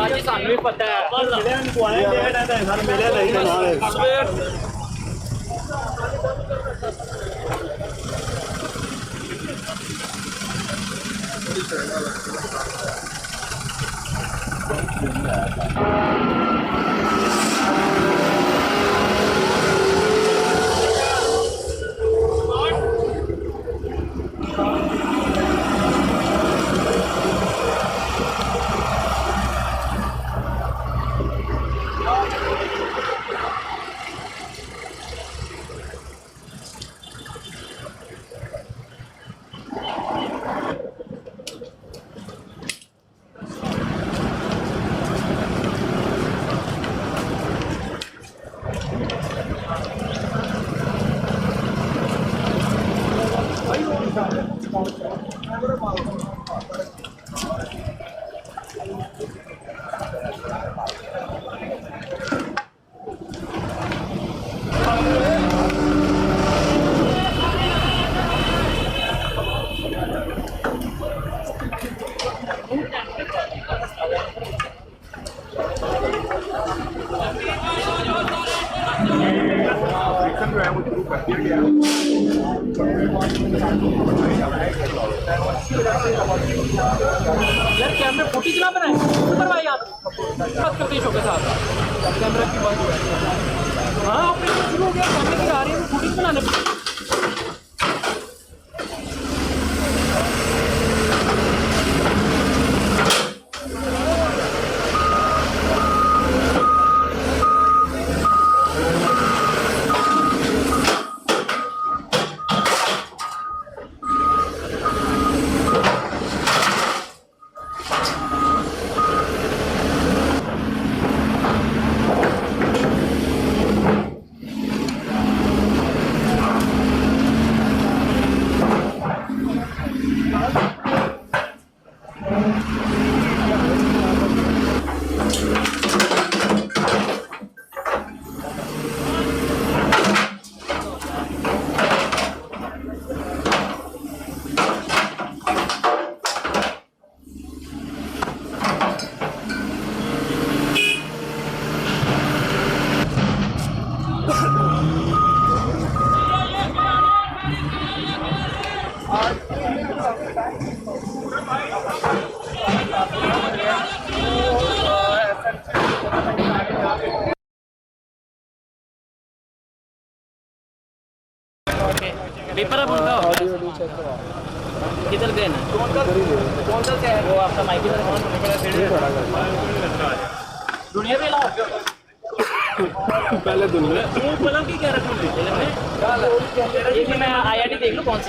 जी सानू भी पता है यार कैमरे फुटेज ना बनाए ऊपर भाई आप बात करते हो के साथ कैमरा की बंद हुआ हाँ ऑपरेशन शुरू हो गया कैमरे की आ रही है फुटेज बनाने पेपर अब उनका किधर गए ना कौन सा है वो आपका माइक दुनिया भी लाओ पहले दुनिया वो पलंग की क्या रखूँ मैं आईआईटी देख लो कौन सी